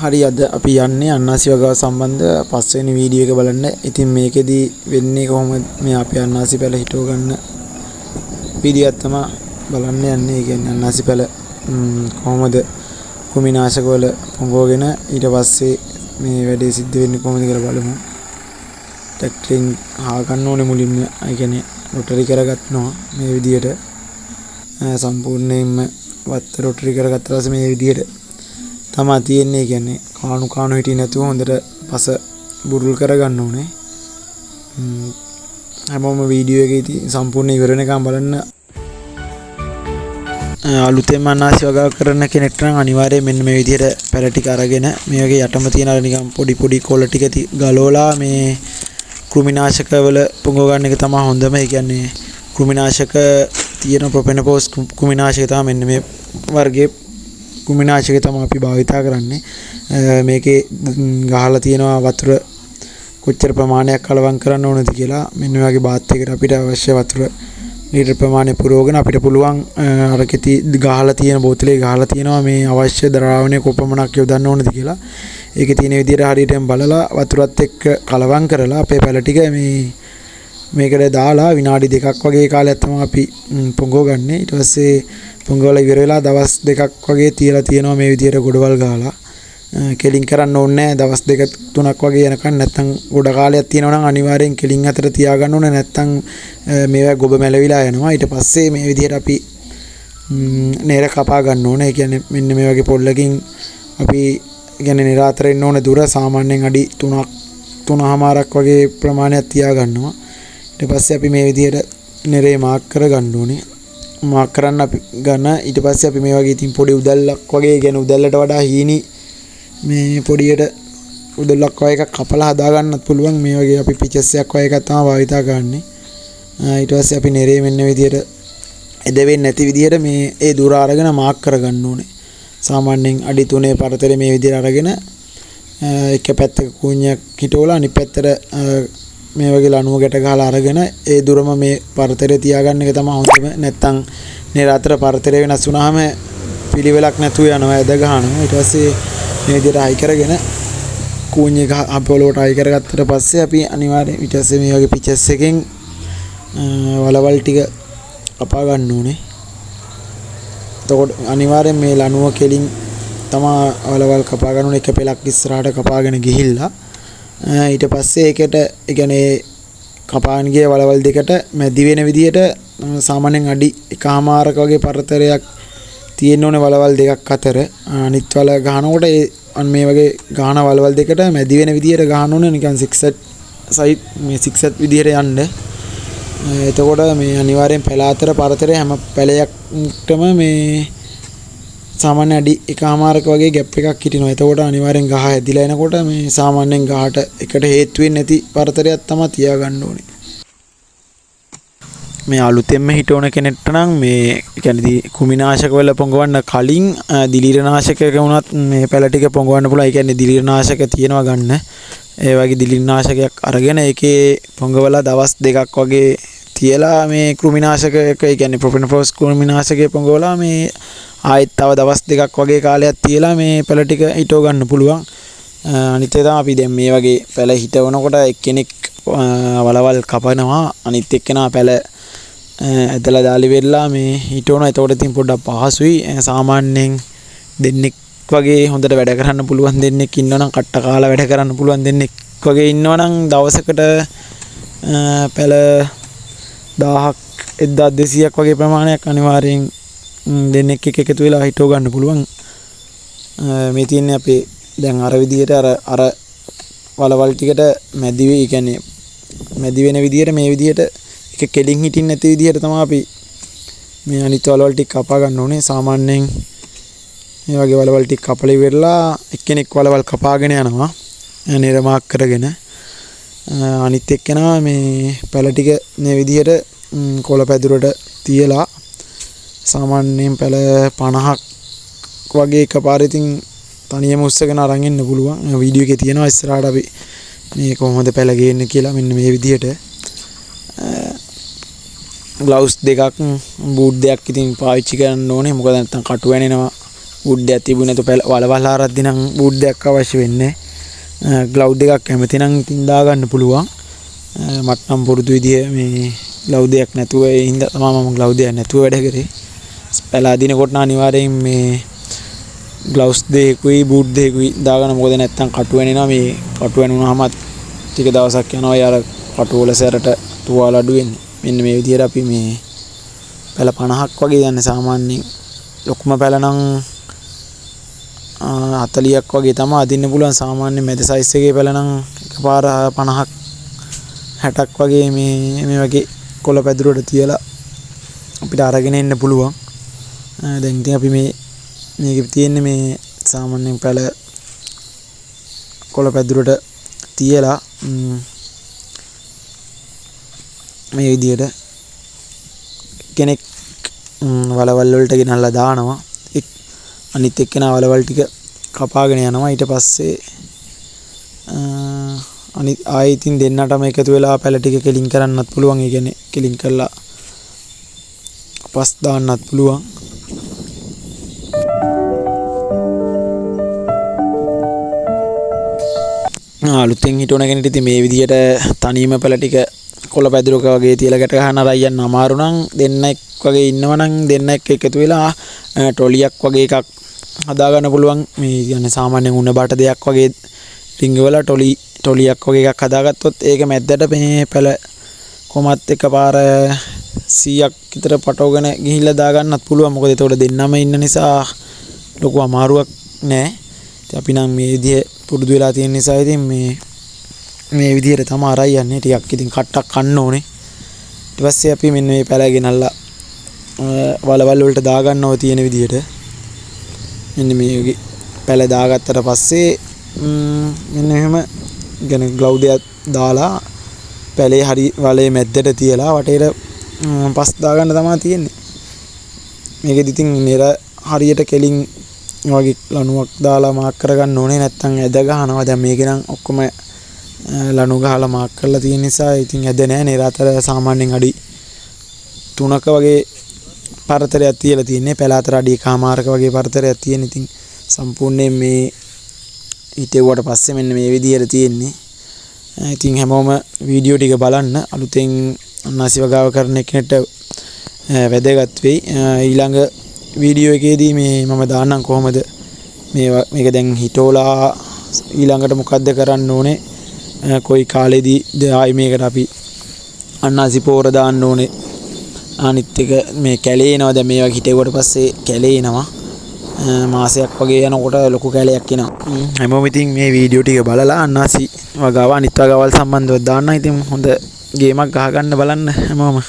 හරි අද අපි යන්නේ අන්නාසි වගාව සම්බන්ධ පස්වෙනි වීඩියෝ එක බලන්න. ඉතින් මේකෙදි වෙන්නේ කොහොමද මේ අපේ අන්නාසි පැල හිටව ගන්න වීඩියෝ එක තමයි බලන්න යන්නේ. ඒ කියන්නේ අන්නාසි පැල කොහොමද කුමිනාශක වල පොඟවගෙන ඊට පස්සේ මේ වැඩේ සිද්ධ වෙන්නේ කොහොමද කියලා බලමු. ටැක්ටරින් හා ගන්න ඕනේ මුලින්ම. ඒ කියන්නේ රොටරි කරගන්නවා මේ විදියට. සම්පූර්ණයෙන්ම වත්ත රොටරි කරගත්තා ඊපස්සේ මේ විදියට තමයි තියෙන්නේ. කියන්නේ කාණු හිටියේ නැතුව හොඳට පස බුරුල් කරගන්න ඕනේ. හැමෝම වීඩියෝ එකේ සම්පූර්ණ ඉවර වෙනකම් බලන්න. අලුතෙන්ම අන්නාසි වගාව කරන කෙනෙක්ට නම් අනිවාර්යයෙන් මෙන්න මේ විදිහට පැල ටික අරගෙන මේ වගේ යටම තියෙන අර නිකන් පොඩි කොළ ටික ගලවලා මේ කෘමිනාශක වල පුඟව ගන්න එක තමයි හොඳම. ඒ කියන්නේ කෘමිනාශක තියෙන ප්‍රොපෙනපෝස් කෘමිනාශක තමයි මෙන්න මේ වර්ගයේ කුමිනාශක තමයි අපි භාවිතා කරන්නේ. මේකේ ගහලා තියෙනවා වතුර කොච්චර ප්‍රමාණයක් කලවම් කරන්න ඕනද කියලා. මෙන්න මේ වගේ බාත් එකකට අපිට අවශ්‍ය වතුර ලීටර් ප්‍රමාණය පුරවගෙන අපිට පුළුවන් අරකෙති ගහලා තියෙන බෝතලේ ගහලා තියෙනවා මේ අවශ්‍ය ද්‍රාවණය කොපමණක් යොදන්න ඕනද කියලා. ඒකේ තියෙන විදිහට හරියටම බලලා වතුරත් එක්ක කලවම් කරලා අපේ පැල ටික මේකට දාලා විනාඩි 2ක් වගේ කාලයක් තමයි අපි පොඟව ගන්න. ඊට පස්සේ පොඟවල ඉවර වෙලා දවස් 2ක් වගේ තියලා තියෙනවා මේ විදිහට ගොඩවල් ගහලා. කෙලින් කරන්න ඕනේ නැහැ. දවස් 2-3ක් වගේ යනකන් නැත්තම් ගොඩ කාලයක් තියෙනවා නම් අනිවාර්යෙන් කෙලින් අතර තියාගන්න ඕනේ. නැත්තම් මේවා ගොබ මැලවිලා යනවා. ඊට පස්සේ මේ විදිහට අපි නේර කපා ගන්න ඕනේ. ඒ කියන්නේ මෙන්න මේ වගේ පොල්ලකින් අපි කියන්නේ නිරාතරෙන්න ඕනේ දුර සාමාන්‍යයෙන් අඩි 3.5ක් වගේ ප්‍රමාණයක් තියාගන්නවා. ඊට පස්සේ අපි මේ විදිහට නෙරේ මාක් කර ගන්න ඕනේ. මාක් කරන්න අපි ගන්න. ඊට පස්සේ අපි මේ වගේ ඉතින් පොඩි උදැල්ලක් වගේ කියන්නේ උදැල්ලට වඩා හීනි මේ පොඩියට උදැල්ලක් වගේ එකක් කපලා හදා ගන්නත් පුළුවන්. මේ වගේ අපි පිචස් එකක් වගේ එකක් තමයි භාවිතා කරන්නේ. ඊට පස්සේ අපි නෙරේ මෙන්න විදිහට එදෙවෙන්නේ නැති විදිහට මේ ඒ දුර අරගෙන මාක් කර ගන්න ඕනේ. සාමාන්‍යයෙන් අඩි 3 පරතරේ මේ විදිහට අරගෙන එක පැත්තක කූණියක් හිටවලා අනිත් පැත්තට මේ වගේ ලණුව ගැට ගහලා අරගෙන ඒ දුරම මේ පරතරේ තියාගන්න එක තමයි හොඳම. නැත්තම් නිරාතර පරතරේ වෙනස් වුණාම පිළිවෙලක් නැතුව යනවා ඇද ගහනවා. ඊට පස්සේ මේ විදිහට හයි කරගෙන කූණිය අපලෝට හයි කරගත්තට පස්සේ අපි අනිවාර්යයෙන් ඊට පස්සේ මේ වගේ පිචස් එකෙන් වලවල් ටික කපා ගන්න ඕනේ. එතකොට අනිවාර්යයෙන් මේ ලණුව කෙලින් තමයි වලවල් කපා ගන්න ඕනේ. එක පෙලක් ඉස්සරහට කපාගෙන ගිහිල්ලා ඊට පස්සේ ඒකට ඒ කියන්නේ කපාන් ගිය වලවල් දෙකට මැදි වෙන විදිහට සාමාන්‍යයෙන් අඩි 1.5ක වගේ පරතරයක් තියෙන්න ඕනේ වලවල් දෙකක් අතර. අනිත් වල ගහනකොට මේ වගේ ගහන වලවල් දෙකට මැදි වෙන විදිහට ගහන්න ඕනේ. නිකන් 6 මේ 6 විදිහට යන්න. එතකොට මේ අනිවාර්යෙන් පැල අතර පරතරය හැම පැලයක්ටම මේ සාමාන්‍ය අඩි 1.5ක වගේ ગેප් එකක් හිටිනවා. එතකොට අනිවාර්යෙන් ගහ හැදිලා එනකොට මේ සාමාන්‍යයෙන් ගහට එකට හේතු වෙන්නේ නැති පරතරයක් තමයි තියාගන්න ඕනේ. මේ අලුතෙන්ම හිටවන කෙනෙක්ට නම් මේ කියන්නේ කුමිනාශක වල පොඟවන්න කලින් දිලීරනාශකයක වුණත් මේ පැල ටික පොඟවන්න පුළුවන්. ඒ කියන්නේ දිලීරනාශක තියෙනවා ගන්න. ඒ වගේ දිලීරනාශකයක් අරගෙන ඒකේ පොඟවලා දවස් 2ක් වගේ තියලා මේ කෘමිනාශකයක ඒ කියන්නේ ප්‍රොපෙනෆෝස් කෘමිනාශකයේ පොඟවලා මේ ආයෙත් තව දවස් 2ක් වගේ කාලයක් තියලා මේ පැල ටික හිටව ගන්න පුළුවන්. අනිත් එක තමයි අපි දැන් මේ වගේ පැල හිටවනකොට එක්කෙනෙක් වලවල් කපනවා අනිත් එක්කෙනා පැල ඇදලා දාලි වෙලා මේ හිටවනවා. එතකොට ඉතින් පොඩ්ඩක් පහසුයි. සාමාන්‍යයෙන් දෙන්නෙක් වගේ හොඳට වැඩ කරන්න පුළුවන් දෙන්නෙක් ඉන්නවනම් කට්ට කාලා වැඩ කරන්න පුළුවන් දෙන්නෙක් වගේ ඉන්නවනම් දවසකට පැල 1000ක් 1200ක් වගේ ප්‍රමාණයක් අනිවාර්යෙන් දෙන්නෙක් එකතු වෙලා හිටව ගන්න පුළුවන්. මේ තියෙන්නේ අපේ දැන් අර විදිහට අර වලවල් ටිකට මැදි වෙයි. කියන්නේ මැදි වෙන විදිහට මේ විදිහට එක කෙලින් හිටින්න නැති විදිහට තමයි අපි මේ අනිත් වලවල් ටික කපා ගන්න ඕනේ. සාමාන්‍යයෙන් මේ වගේ වලවල් ටික කපලා ඉවරලා එක්කෙනෙක් වලවල් කපාගෙන යනවා නිරමාක් කරගෙන. අනිත් එක්කෙනා මේ පැල ටික මේ විදිහට කොළ පැදුරට තියලා සාමාන්‍යයෙන් පැල 50ක් වගේ එකපාරේ ඉතින් තනියම උස්සගෙන අරන් එන්න පුළුවන්. වීඩියෝ එකේ තියෙනවා ඉස්සරහට අපි මේ කොහොමද පැල ගේන්නේ කියලා. මෙන්න මේ විදිහට ග්ලව්ස් දෙකක් බූට් දෙකක් ඉතින් පාවිච්චි කරන්න ඕනේ. මොකද නැත්තම් කටු වැනෙනවා වුඩ් එකක් තිබුණේ නැතු වලවල් ආරද්දි නම් වුඩ් එකක් අවශ්‍ය වෙන්නේ. ග්ලව් එකක් කැමති නම් ඉතින් දාගන්න පුළුවන්. මට නම් පුරුදු විදිය මේ ග්ලව් දෙයක් නැතුව ඒ හින්දා තමයි මම ග්ලව් දෙයක් නැතුව වැඩ කරේ. ස්පැලා දිනකොට අනිවාර්යෙන් මේ ග්ලව්ස් දෙකකුයි බූට් දෙකකුයි දාගන්න. මොකද නැත්තම් කටු වෙනවා. මේ කටු වෙනුනහම ටික දවසක් යනවා යාර කටු වල සැරට තුවාල අඩු වෙන්නේ. මෙන්න මේ විදියට අපි මේ පැල 50ක් වගේ යන්නේ සාමාන්‍යයෙන්. ලොකුම පැල නම් 40ක් වගේ තමයි අදින්න පුළුවන්. සාමාන්‍ය මැද සයිස් එකේ පැල නම් එකපාර 50ක් 60ක් වගේ මේ වගේ කොළ පැදුරට තියලා අපිට අරගෙන එන්න පුළුවන්. දැන් ඉතින් අපි මේකේ තියෙන්නේ මේ සාමාන්‍යයෙන් පැල කොළ පැදුරට තියලා මේ විදියට කෙනෙක් වලවල් වලට ගෙනල්ලා දානවා. අනිත් එක්කෙනා වලවල් ටික කපාගෙන යනවා. ඊට පස්සේ අනිත් ආයෙ ඉතින් දෙන්නටම එකතු වෙලා පැල ටික කෙලින් කරන්නත් පුළුවන්. ඒ කියන්නේ කෙලින් කරලා පස් දාන්නත් පුළුවන්. අලුතෙන් හිටවන කෙනෙක්ට ඉතින් මේ විදියට තනියම පැල ටික කොළ පැදුරක වගේ තියලා ගැට ගන්න අරන් යන්න අමාරු නම් දෙන්නෙක් වගේ ඉන්නවනම් දෙන්නෙක් එකතු වෙලා ට්‍රොලියක් වගේ එකක් හදා ගන්න පුළුවන්. මේ කියන්නේ සාමාන්‍යයෙන් උණ බාට දෙයක් වගේ රිංග වල ට්‍රොලියක් වගේ එකක් හදාගත්තොත් ඒක මැද්දට මේ පැල කොමත් එකපාර 100ක් විතර පටවගෙන ගිහිල්ලා දා ගන්නත් පුළුවන්. මොකද ඒතකොට දෙන්නම ඉන්න නිසා ලොකු අමාරුවක් නෑ. ඉතින් අපි නම් මේ විදිහේ පුරුදු වෙලා තියෙන නිසා ඉතින් මේ විදිහට තමයි අරයි යන්නේ. ටිකක් ඉතින් කට්ටක් කන්න ඕනේ. ඊට පස්සේ අපි මෙන්න මේ පැල ගෙනල්ලා වලවල් වලට දා ගන්නව තියෙන විදිහට මෙන්න මේ පැල දාගත්තට පස්සේ මෙන්න එහෙම ගැන ග්ලව් දෙයක් දාලා පැලේ හරි වලේ මැද්දට තියලා වටේට පස් දාගන්න තමයි තියෙන්නේ. මේකෙදි ඉතින් මෙර හරියට කෙලින් වගේ ලණුවක් දාලා මාක් කරගන්න ඕනේ. නැත්තම් ඇද ගහනවා. දැන් මේක නම් ඔක්කොම ලණු ගහලා මාක් කරලා තියෙන නිසා ඉතින් ඇද නැහැ. නේ අතර සාමාන්‍යයෙන් අඩි 3ක වගේ පරතරයක් තියලා තියෙන්නේ. පැල අතර අඩි 1මාරක වගේ පරතරයක් තියෙන. ඉතින් සම්පූර්ණයෙන් මේ හිටෙව්වට පස්සේ මෙන්න මේ විදියට තියෙන්නේ. ඉතින් හැමෝම වීඩියෝ ටික බලන්න. අලුතෙන් අන්නාසි වගාව කරන කෙනෙක්ට වැදගත් වෙයි. ඊළඟ වීඩියෝ එකේදී මේ මම දාන්නම් කොහොමද මේක දැන් හිටෝලා ඊළඟට මොකද්ද කරන්න ඕනේ, කොයි කාලෙදී ආයි මේකට අපි අන්නාසි පෝර දාන්න ඕනේ. අනිත් එක මේ කැලේ එනවා. දැන් මේවා හිටෙව්වට පස්සේ කැලේ එනවා. මාසයක් වගේ යනකොට ලොකු කැලයක් එනවා. හැමෝම ඉතින් මේ වීඩියෝ ටික බලලා අන්නාසි වගාව අනිත් වගාවල් සම්බන්ධව දාන්න. ඉතින් හොඳ ගේමක් ගහ ගන්න බලන්න හැමෝම.